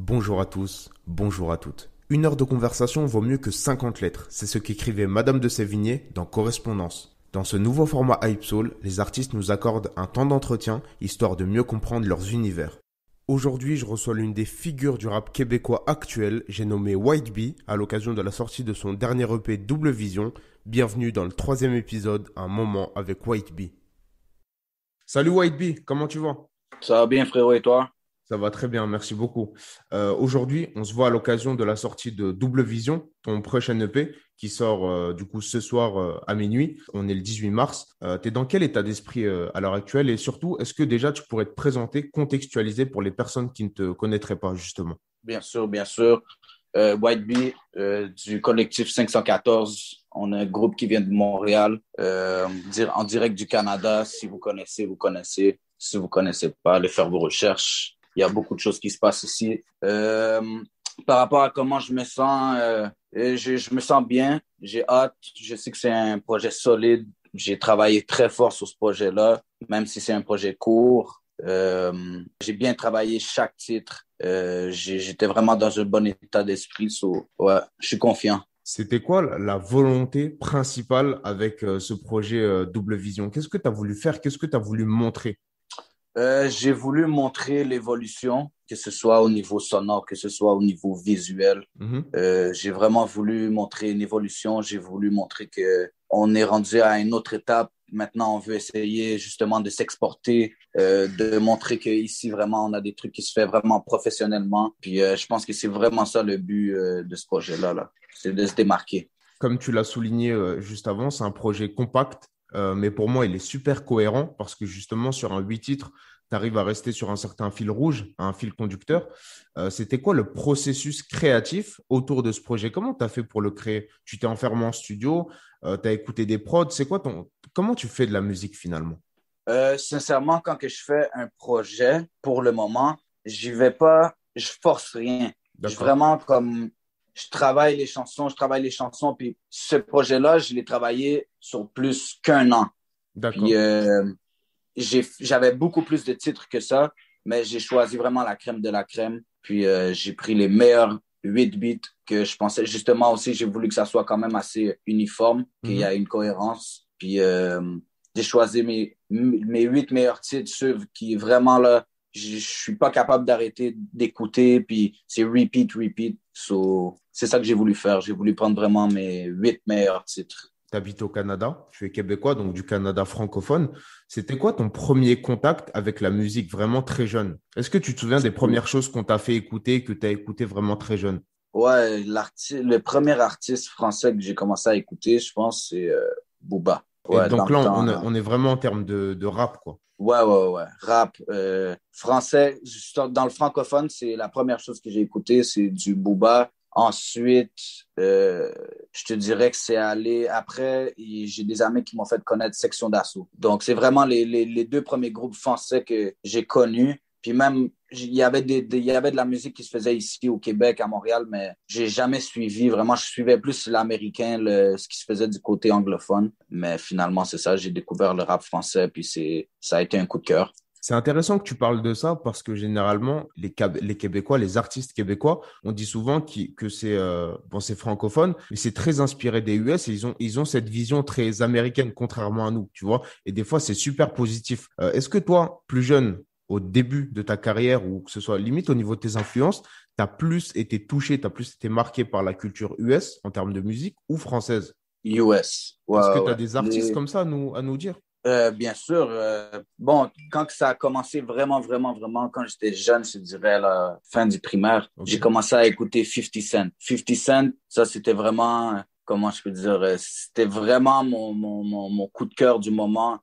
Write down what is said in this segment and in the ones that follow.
Bonjour à tous, bonjour à toutes. Une heure de conversation vaut mieux que 50 lettres. C'est ce qu'écrivait Madame de Sévigné dans Correspondance. Dans ce nouveau format Hype Soul, les artistes nous accordent un temps d'entretien, histoire de mieux comprendre leurs univers. Aujourd'hui, je reçois l'une des figures du rap québécois actuel, j'ai nommé White Bee, à l'occasion de la sortie de son dernier EP Double Vision. Bienvenue dans le 3e épisode, Un moment avec White Bee. Salut White Bee, comment tu vas? Ça va bien, frérot, et toi? Ça va très bien, merci beaucoup. Aujourd'hui, on se voit à l'occasion de la sortie de Double Vision, ton prochain EP, qui sort du coup ce soir à minuit. On est le 18 mars. Tu es dans quel état d'esprit à l'heure actuelle? Et surtout, est-ce que déjà tu pourrais te présenter, contextualiser pour les personnes qui ne te connaîtraient pas, justement? Bien sûr, bien sûr. White Bee, du collectif 514. On a un groupe qui vient de Montréal, en direct du Canada. Si vous connaissez, vous connaissez. Si vous ne connaissez pas, allez faire vos recherches. Il y a beaucoup de choses qui se passent ici. Par rapport à comment je me sens, je me sens bien. J'ai hâte. Je sais que c'est un projet solide. J'ai travaillé très fort sur ce projet-là, même si c'est un projet court. J'ai bien travaillé chaque titre. J'étais vraiment dans un bon état d'esprit. Ouais, je suis confiant. C'était quoi la volonté principale avec ce projet Double Vision? Qu'est-ce que tu as voulu faire? Qu'est-ce que tu as voulu montrer? J'ai voulu montrer l'évolution, que ce soit au niveau sonore, que ce soit au niveau visuel. Mhm. J'ai vraiment voulu montrer une évolution. J'ai voulu montrer que on est rendu à une autre étape. Maintenant, on veut essayer justement de s'exporter, de montrer qu'ici, vraiment, on a des trucs qui se font vraiment professionnellement. Puis, je pense que c'est vraiment ça le but de ce projet-là, là. C'est de se démarquer. Comme tu l'as souligné juste avant, c'est un projet compact, mais pour moi, il est super cohérent parce que justement, sur un 8 titres, tu arrives à rester sur un certain fil rouge, un fil conducteur. C'était quoi le processus créatif autour de ce projet? Comment tu as fait pour le créer? Tu t'es enfermé en studio, tu as écouté des prods, comment tu fais de la musique finalement? Sincèrement, quand que je fais un projet, pour le moment, j'y vais pas, je force rien. Je D'accord, vraiment comme, je travaille les chansons, puis ce projet-là, je l'ai travaillé sur plus qu'un an. Puis d'accord. j'avais beaucoup plus de titres que ça, mais j'ai choisi vraiment la crème de la crème. Puis j'ai pris les meilleurs 8 beats que je pensais. Justement aussi, j'ai voulu que ça soit quand même assez uniforme, qu'il y Mhm. ait une cohérence. Puis j'ai choisi mes 8 meilleurs titres, ceux qui vraiment là, je suis pas capable d'arrêter d'écouter. Puis c'est repeat, repeat. So, c'est ça que j'ai voulu faire. J'ai voulu prendre vraiment mes 8 meilleurs titres. Tu habites au Canada, tu es québécois, donc du Canada francophone. C'était quoi ton premier contact avec la musique vraiment très jeune? Est-ce que tu te souviens des premières choses qu'on t'a fait écouter, que tu as écouté vraiment très jeune? Ouais, le premier artiste français que j'ai commencé à écouter, je pense, c'est Booba. Et Ouais, dans donc le là, temps. on est vraiment en termes de rap, quoi. Ouais, ouais, ouais. Rap, français. Dans le francophone, c'est la première chose que j'ai écouté, c'est du Booba. Ensuite, je te dirais que c'est allé après, et j'ai des amis qui m'ont fait connaître Section d'Assaut. Donc, c'est vraiment les deux premiers groupes français que j'ai connus. Puis même, il y avait il y avait de la musique qui se faisait ici au Québec, à Montréal, mais j'ai jamais suivi. Vraiment, je suivais plus l'américain, ce qui se faisait du côté anglophone. Mais finalement, c'est ça, j'ai découvert le rap français, puis ça a été un coup de cœur. C'est intéressant que tu parles de ça parce que généralement, les Québécois, les artistes québécois, on dit souvent que c'est bon, c'est francophone, mais c'est très inspiré des US et ils ont cette vision très américaine, contrairement à nous, tu vois. Et des fois, c'est super positif. Est-ce que toi, plus jeune, au début de ta carrière ou que ce soit limite au niveau de tes influences, tu as plus été touché, tu as plus été marqué par la culture US en termes de musique ou française? US. Ouais, Est-ce que ouais, tu as ouais. des artistes comme ça à nous dire? Bien sûr. Bon, quand que ça a commencé vraiment, vraiment, vraiment, quand j'étais jeune, je dirais la fin du primaire, Ok. j'ai commencé à écouter 50 Cent. 50 Cent, ça, c'était vraiment, comment je peux dire, c'était vraiment mon coup de cœur du moment.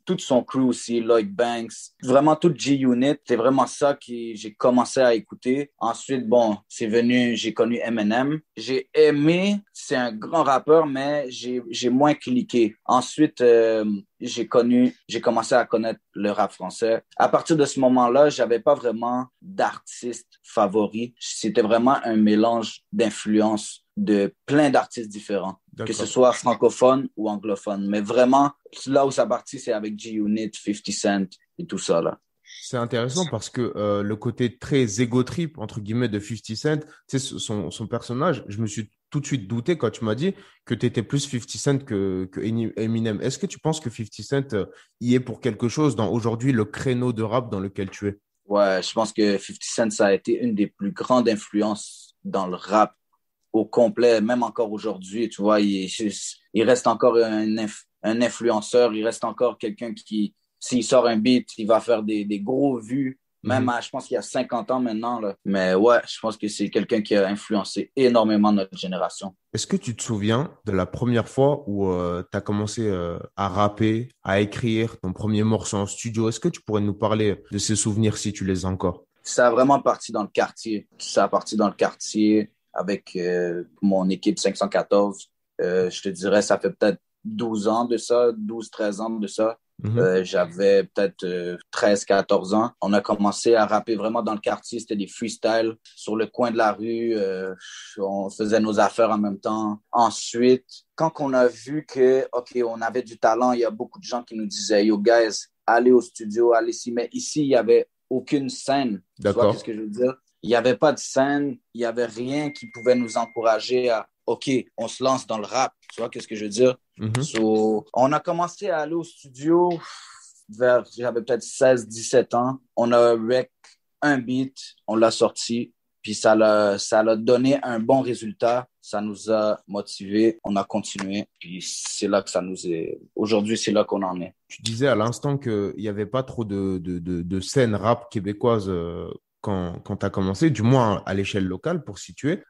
Tout son crew aussi, Lloyd Banks, vraiment tout G-Unit, c'est vraiment ça que j'ai commencé à écouter. Ensuite, bon, c'est venu, j'ai connu Eminem. J'ai aimé, c'est un grand rappeur, mais j'ai moins cliqué. Ensuite, j'ai commencé à connaître le rap français. À partir de ce moment-là, j'avais pas vraiment d'artiste favori. C'était vraiment un mélange d'influences de plein d'artistes différents, que ce D'accord. soit francophone ou anglophone. Mais vraiment, là où ça partit, c'est avec G-Unit, 50 Cent et tout ça, là. C'est intéressant parce que le côté très ego trip, entre guillemets, de 50 Cent, tu sais, son personnage, je me suis tout de suite douté quand tu m'as dit que tu étais plus 50 Cent que Eminem. Est-ce que tu penses que 50 Cent y est pour quelque chose dans aujourd'hui le créneau de rap dans lequel tu es? Ouais, je pense que 50 Cent, ça a été une des plus grandes influences dans le rap au complet, même encore aujourd'hui, tu vois, il reste encore un influenceur, il reste encore quelqu'un qui, s'il sort un beat, il va faire des gros vues, même Mhm. à, je pense qu'il y a 50 ans maintenant, là. Mais ouais, je pense que c'est quelqu'un qui a influencé énormément notre génération. Est-ce que tu te souviens de la première fois où tu as commencé à rapper, à écrire ton premier morceau en studio? Est-ce que tu pourrais nous parler de ces souvenirs si tu les as encore? Ça a vraiment parti dans le quartier. Ça a parti dans le quartier avec mon équipe 514. Je te dirais, ça fait peut-être 12 ans de ça, 12 13 ans de ça. Mhm. J'avais peut-être 13, 14 ans. On a commencé à rapper vraiment dans le quartier. C'était des freestyles sur le coin de la rue. On faisait nos affaires en même temps. Ensuite, quand on a vu que, OK, on avait du talent, il y a beaucoup de gens qui nous disaient, Yo, guys, allez au studio, allez s'y mettre. Ici, il y avait aucune scène. Tu vois D'accord. qu'est-ce que je veux dire? Il n'y avait pas de scène, il n'y avait rien qui pouvait nous encourager à OK, on se lance dans le rap. Tu vois qu'est-ce que je veux dire? Mhm. So, on a commencé à aller au studio vers, j'avais peut-être 16 17 ans. On a rec un beat, on l'a sorti, puis ça l'a donné un bon résultat. Ça nous a motivés, on a continué, puis c'est là que ça nous est. Aujourd'hui, c'est là qu'on en est. Tu disais à l'instant qu'il n'y avait pas trop de scène rap québécoise quand tu as commencé, du moins à l'échelle locale pour situer.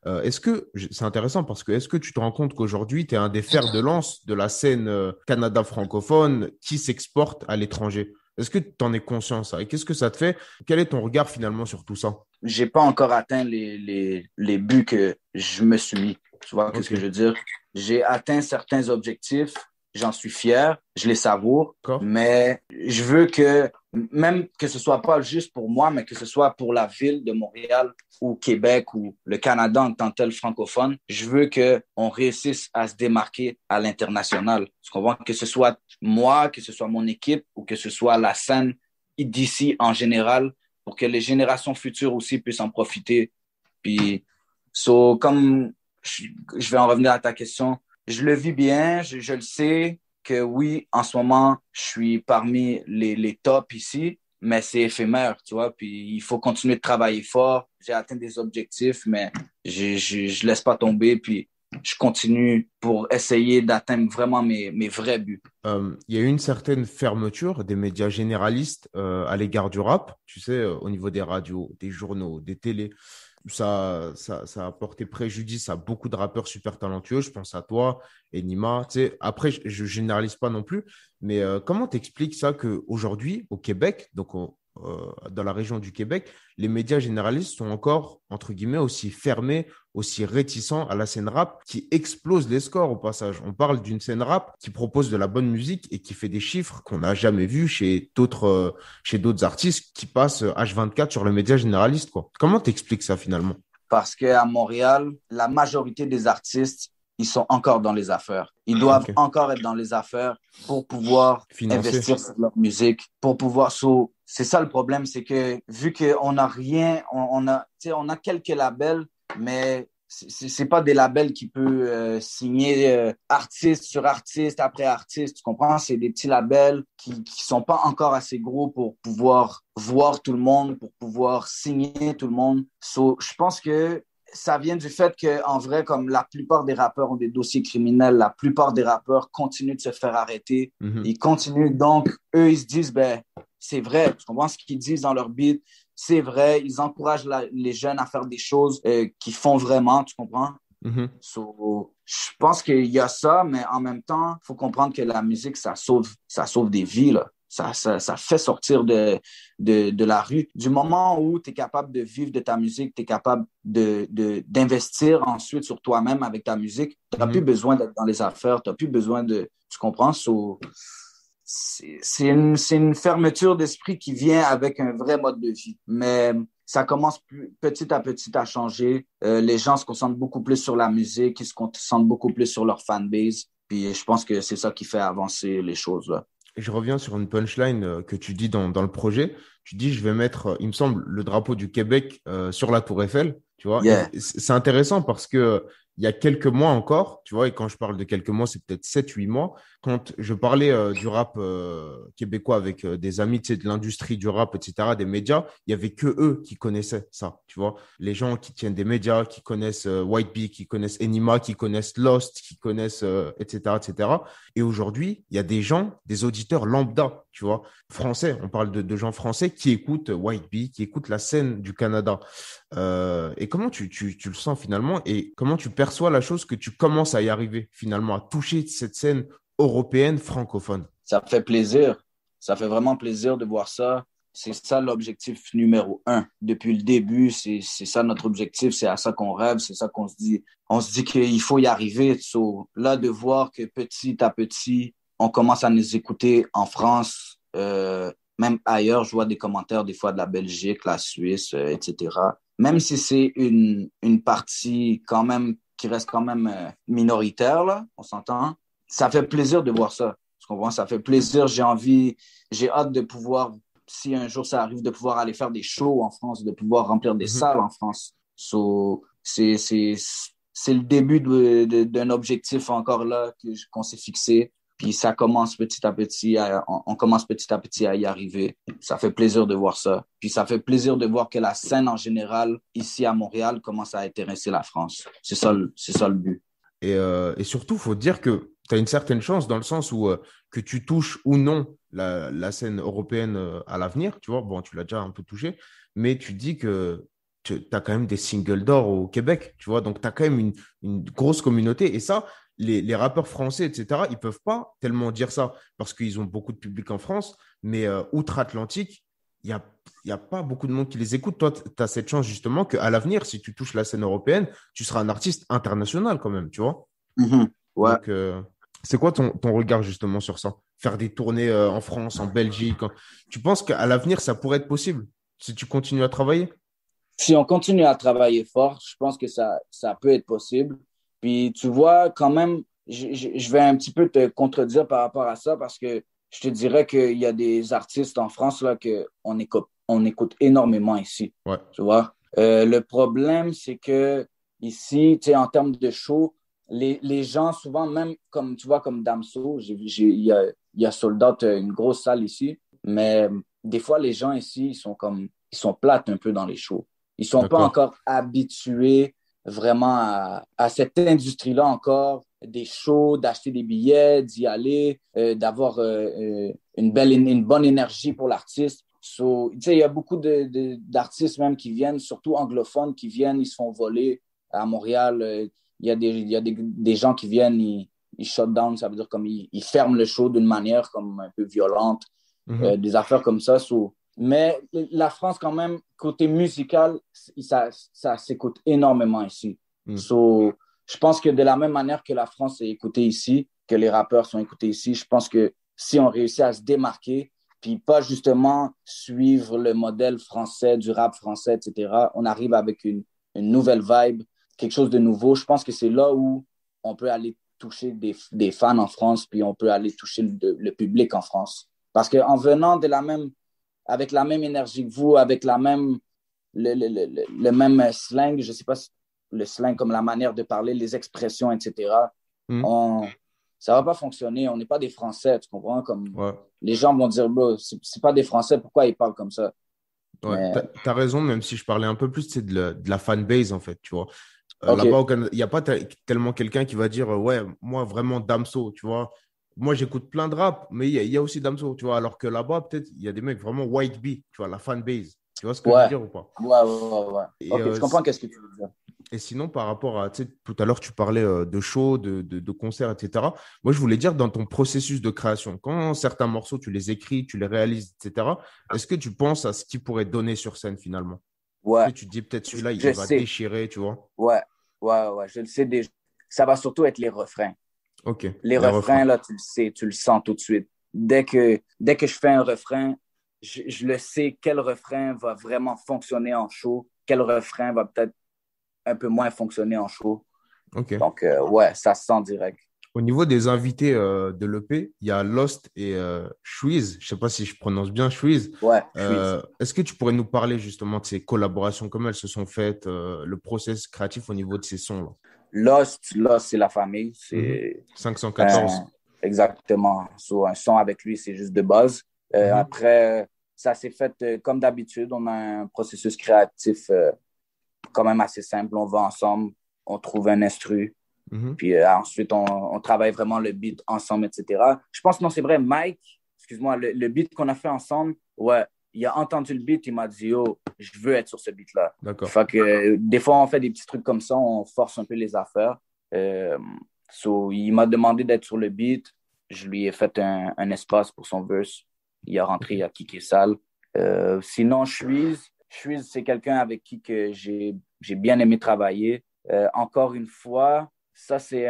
C'est intéressant parce que est-ce que tu te rends compte qu'aujourd'hui, tu es un des fers de lance de la scène Canada francophone qui s'exporte à l'étranger? Est-ce que tu en es conscient ça? Et qu'est-ce que ça te fait? Quel est ton regard finalement sur tout ça? J'ai pas encore atteint les buts que je me suis mis. Tu vois, qu'est-ce Ok, que je veux dire? J'ai atteint certains objectifs, j'en suis fier, je les savoure, d'accord. mais je veux que, même que ce soit pas juste pour moi, mais que ce soit pour la ville de Montréal ou Québec ou le Canada en tant que tel francophone, je veux que on réussisse à se démarquer à l'international. Tu comprends? Que ce soit moi, que ce soit mon équipe ou que ce soit la scène d'ici en général pour que les générations futures aussi puissent en profiter. Puis, comme je, je vais en revenir à ta question, je le vis bien, je le sais que oui, en ce moment, je suis parmi les tops ici, mais c'est éphémère, tu vois. Puis il faut continuer de travailler fort. J'ai atteint des objectifs, mais je laisse pas tomber. Puis je continue pour essayer d'atteindre vraiment mes vrais buts. Il y a eu une certaine fermeture des médias généralistes à l'égard du rap, tu sais, au niveau des radios, des journaux, des télés. Ça a porté préjudice à beaucoup de rappeurs super talentueux. Je pense à toi, Enima. Tu sais, après, je généralise pas non plus, mais comment t'expliques ça qu'aujourd'hui, au Québec, dans la région du Québec, les médias généralistes sont encore, entre guillemets, aussi fermés, aussi réticents à la scène rap qui explose les scores au passage. On parle d'une scène rap qui propose de la bonne musique et qui fait des chiffres qu'on n'a jamais vus chez d'autres artistes qui passent H24 sur le média généraliste, quoi. Comment t'expliques ça finalement? Parce qu'à Montréal, la majorité des artistes, ils sont encore dans les affaires. Ils doivent Ok. encore être dans les affaires pour pouvoir Financé. investir sur leur musique, pour pouvoir. C'est ça le problème, c'est que vu qu'on n'a rien, on a quelques labels, mais c'est pas des labels qui peuvent signer artiste sur artiste après artiste, tu comprends? C'est des petits labels qui sont pas encore assez gros pour pouvoir voir tout le monde, pour pouvoir signer tout le monde. Je pense que ça vient du fait que, en vrai, comme la plupart des rappeurs ont des dossiers criminels, la plupart des rappeurs continuent de se faire arrêter. Mhm. Ils continuent, donc, eux, ils se disent, ben, c'est vrai, tu comprends ce qu'ils disent dans leur beat, c'est vrai, ils encouragent les jeunes à faire des choses qu'ils font vraiment, tu comprends? Mhm. Je pense qu'il y a ça, mais en même temps, il faut comprendre que la musique, ça sauve des vies, là. Ça fait sortir de la rue. Du moment où tu es capable de vivre de ta musique, tu es capable d'investir ensuite sur toi-même avec ta musique, tu n'as plus Mhm. besoin d'être dans les affaires, tu n'as plus besoin de... Tu comprends? C'est une fermeture d'esprit qui vient avec un vrai mode de vie. Mais ça commence petit à petit à changer. Les gens se concentrent beaucoup plus sur la musique, ils se concentrent beaucoup plus sur leur fanbase. Puis je pense que c'est ça qui fait avancer les choses là. Je reviens sur une punchline que tu dis dans le projet. tu dis, je vais mettre, il me semble, le drapeau du Québec sur la Tour Eiffel, tu vois. Yeah. Et c'est intéressant parce que il y a quelques mois encore, tu vois, et quand je parle de quelques mois, c'est peut-être 7, 8 mois, quand je parlais du rap québécois avec des amis, tu sais, de l'industrie du rap, etc., des médias, il y avait que eux qui connaissaient ça, tu vois. Les gens qui tiennent des médias, qui connaissent White Bee, qui connaissent Enima, qui connaissent Lost, qui connaissent, etc., etc. Et aujourd'hui, il y a des gens, des auditeurs lambda, tu vois, français, on parle de gens français qui écoutent White Bee, qui écoutent la scène du Canada. Et comment tu le sens finalement et comment tu perçois la chose que tu commences à y arriver finalement, à toucher cette scène européenne francophone? Ça fait plaisir. Ça fait vraiment plaisir de voir ça. C'est ça l'objectif numéro un. Depuis le début, c'est ça notre objectif. C'est à ça qu'on rêve. C'est ça qu'on se dit. On se dit qu'il faut y arriver. So, là, de voir que petit à petit, on commence à nous écouter en France, même ailleurs. Je vois des commentaires des fois de la Belgique, la Suisse, etc. Même si c'est une partie quand même qui reste quand même minoritaire, là, on s'entend. Ça fait plaisir de voir ça. Tu comprends? Ça fait plaisir. J'ai hâte de pouvoir, si un jour ça arrive, de pouvoir aller faire des shows en France, de pouvoir remplir des Mhm. salles en France. So, c'est le début d'un objectif encore là qu'on s'est fixé. Puis ça commence petit à petit, on commence petit à petit à y arriver. Ça fait plaisir de voir ça. Puis ça fait plaisir de voir que la scène en général, ici à Montréal, commence à intéresser la France. C'est ça le but. Et surtout, il faut dire que tu as une certaine chance dans le sens où que tu touches ou non la scène européenne à l'avenir, tu vois, bon, tu l'as déjà un peu touché, mais tu dis que tu as quand même des singles d'or au Québec, tu vois, donc tu as quand même une grosse communauté. Et ça, les rappeurs français, etc., ils peuvent pas tellement dire ça parce qu'ils ont beaucoup de public en France, mais outre-Atlantique, il y a pas beaucoup de monde qui les écoute. Toi, tu as cette chance justement qu'à l'avenir, si tu touches la scène européenne, tu seras un artiste international quand même, tu vois. Mhm. Ouais. Donc, c'est quoi ton regard justement sur ça? Faire des tournées en France, en Belgique. Tu penses qu'à l'avenir, ça pourrait être possible si tu continues à travailler? Si on continue à travailler fort, je pense que ça peut être possible. Puis tu vois, quand même, je vais un petit peu te contredire par rapport à ça parce que je te dirais qu'il y a des artistes en France là, on écoute énormément ici. Ouais. Tu vois? Le problème, c'est que ici, tu sais, en termes de show, les gens, souvent, même comme tu vois, comme Damso, il y a Sold Out, une grosse salle ici, mais des fois, les gens ici, ils sont plates un peu dans les shows. Ils sont pas D'accord. encore habitués vraiment à cette industrie-là encore, des shows, d'acheter des billets, d'y aller, d'avoir une bonne énergie pour l'artiste. So, tu sais, il y a beaucoup d'artistes même qui viennent, surtout anglophones, qui viennent, ils se font voler à Montréal. Il y a des gens qui viennent, ils shut down, ça veut dire comme ils ferment le show d'une manière comme un peu violente, Mhm. des affaires comme ça. So, mais la France, quand même, côté musical, ça s'écoute énormément ici. Mhm. So, je pense que de la même manière que la France est écoutée ici, que les rappeurs sont écoutés ici, je pense que si on réussit à se démarquer, puis pas justement suivre le modèle français, du rap français, etc., on arrive avec une nouvelle vibe, quelque chose de nouveau. Je pense que c'est là où on peut aller toucher des fans en France, puis on peut aller toucher le public en France. Parce qu'en venant avec la même énergie que vous, avec le même slang, je ne sais pas si le slang comme la manière de parler, les expressions, etc., Mhm. on, ça ne va pas fonctionner. On n'est pas des Français, tu comprends? Comme Ouais. les gens vont dire, bro, c'est pas des Français, pourquoi ils parlent comme ça? Ouais. Mais, T'as raison, même si je parlais un peu plus, c'est de la fanbase en fait, tu vois. OK, Là-bas, au Canada, il n'y a pas tellement quelqu'un qui va dire ouais, moi vraiment Damso, tu vois. Moi, j'écoute plein de rap, mais il y a aussi Damso, tu vois. Alors que là-bas, peut-être, il y a des mecs vraiment white bee, tu vois, la fanbase. Tu vois ce que je veux ouais, dire ou pas? ouais. Et, OK, je comprends qu'est-ce que tu veux dire. et sinon, par rapport à, tu sais, tout à l'heure, tu parlais de shows, de concerts, etc. Moi, je voulais dire dans ton processus de création, quand certains morceaux, tu les écris, tu les réalises, etc., est-ce que tu penses à ce qui pourrait donner sur scène finalement? Tu Ouais, sais, tu te dis peut-être celui-là, je il va sais. déchirer, tu vois. Ouais, ouais, je le sais déjà. Ça va surtout être les refrains. Ok, Les les refrains, refrains. là, tu le sais, tu le sens tout de suite. Dès que je fais un refrain, je le sais quel refrain va vraiment fonctionner en show, quel refrain va peut-être un peu moins fonctionner en show. Ok. Donc, ouais, ça se sent direct. Au niveau des invités de l'EP, il y a Lost et Shreeze. Je sais pas si je prononce bien Shreeze. Ouais, je suis. Est-ce que tu pourrais nous parler justement de ces collaborations, comment elles se sont faites, le process créatif au niveau de ces sons-là? Lost, c'est la famille. Mhm. C'est 514. exactement. So, un son avec lui, c'est juste de base. Mhm. Après, ça s'est fait comme d'habitude. On a un processus créatif quand même assez simple. On va ensemble, on trouve un instru, Mhm. puis ensuite, on travaille vraiment le beat ensemble, etc. Je pense, non, c'est vrai, Mike, excuse-moi, le beat qu'on a fait ensemble, ouais, il a entendu le beat, il m'a dit, oh, je veux être sur ce beat-là. D'accord. Fait que des fois, on fait des petits trucs comme ça, on force un peu les affaires. Euh, il m'a demandé d'être sur le beat. Je lui ai fait un espace pour son verse. Il a rentré, il a kické sale. Sinon, Shreeze, c'est quelqu'un avec qui que j'ai bien aimé travailler. Encore une fois, ça, c'est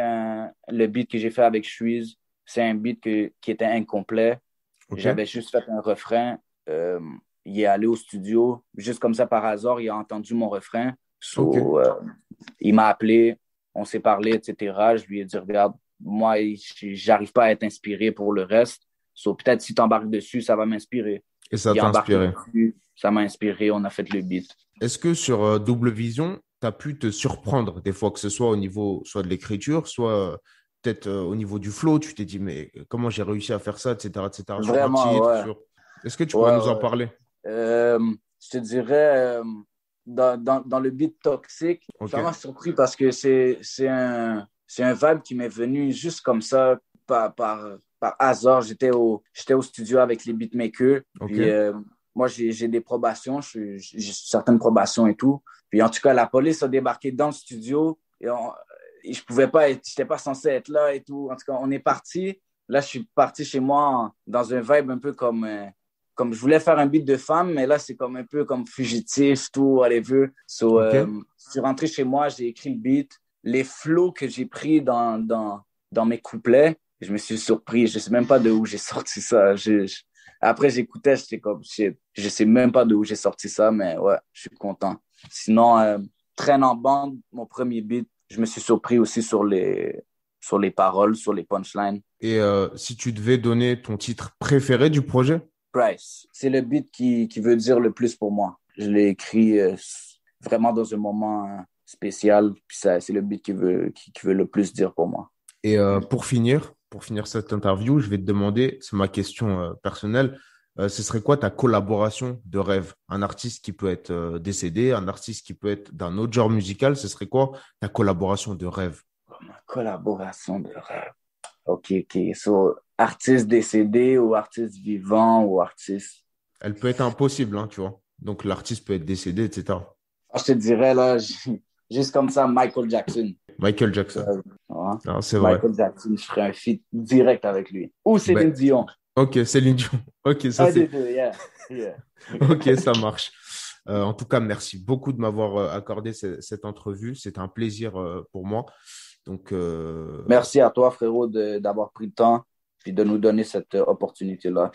le beat que j'ai fait avec Shreeze. C'est un beat qui était incomplet. OK. J'avais juste fait un refrain. Euh, il est allé au studio, juste comme ça par hasard, il a entendu mon refrain. OK. Il m'a appelé, on s'est parlé, etc. Je lui ai dit, regarde, moi, j'arrive pas à être inspiré pour le reste. Peut-être si tu embarques dessus, ça va m'inspirer. Et ça Il a t'a embarqué inspiré. dessus, ça m'a inspiré, on a fait le beat. Est-ce que sur Double Vision, tu as pu te surprendre des fois, que ce soit au niveau soit de l'écriture, soit peut-être au niveau du flow, tu t'es dit, mais comment j'ai réussi à faire ça, etc., etc., sur un Vraiment, titre, ouais. sur... Est-ce que tu pourrais Ouais, nous en ouais. parler? Euh, je te dirais, dans le beat toxique, je suis OK. vraiment surpris parce que c'est un vibe qui m'est venu juste comme ça, par hasard. J'étais au studio avec les beatmakers, puis OK. moi, j'ai des probations, j'ai certaines probations et tout. Puis en tout cas, la police a débarqué dans le studio et je pouvais pas être, j'étais pas censé être là et tout. En tout cas, on est parti. Là, je suis parti chez moi dans un vibe un peu comme je voulais faire un beat de femme, mais là, c'est comme un peu comme fugitif, tout, whatever. OK. Je suis rentré chez moi, j'ai écrit le beat. Les flows que j'ai pris dans mes couplets, je me suis surpris. Je sais même pas de où j'ai sorti ça. Après, j'écoutais, j'étais comme, shit, je sais même pas de où j'ai sorti ça, mais ouais, je suis content. Sinon, Traîne en bande, mon premier beat, je me suis surpris aussi sur les paroles, sur les punchlines. Et si tu devais donner ton titre préféré du projet? Price. C'est le beat qui veut dire le plus pour moi. Je l'ai écrit vraiment dans un moment spécial, puis c'est le beat qui veut le plus dire pour moi. Et pour finir cette interview, je vais te demander, c'est ma question personnelle, ce serait quoi ta collaboration de rêve? Un artiste qui peut être décédé, un artiste qui peut être d'un autre genre musical, ce serait quoi ta collaboration de rêve? Ma collaboration de rêve. OK, OK. So, artiste décédé ou artiste vivant ou artiste. Elle peut être impossible, hein, tu vois. Donc l'artiste peut être décédé, etc. Je te dirais, là, juste comme ça, Michael Jackson. Michael Jackson. Ouais. Ah, c'est vrai. Michael Jackson, je ferais un feat direct avec lui. Ou Ben, Céline Dion. ok, Céline Dion. Ok, ça Un des c'est. deux, yeah. Yeah. Ok, ça marche. En tout cas, merci beaucoup de m'avoir accordé cette entrevue. C'est un plaisir pour moi. Donc, Merci à toi, frérot, d'avoir pris le temps et de nous donner cette opportunité-là.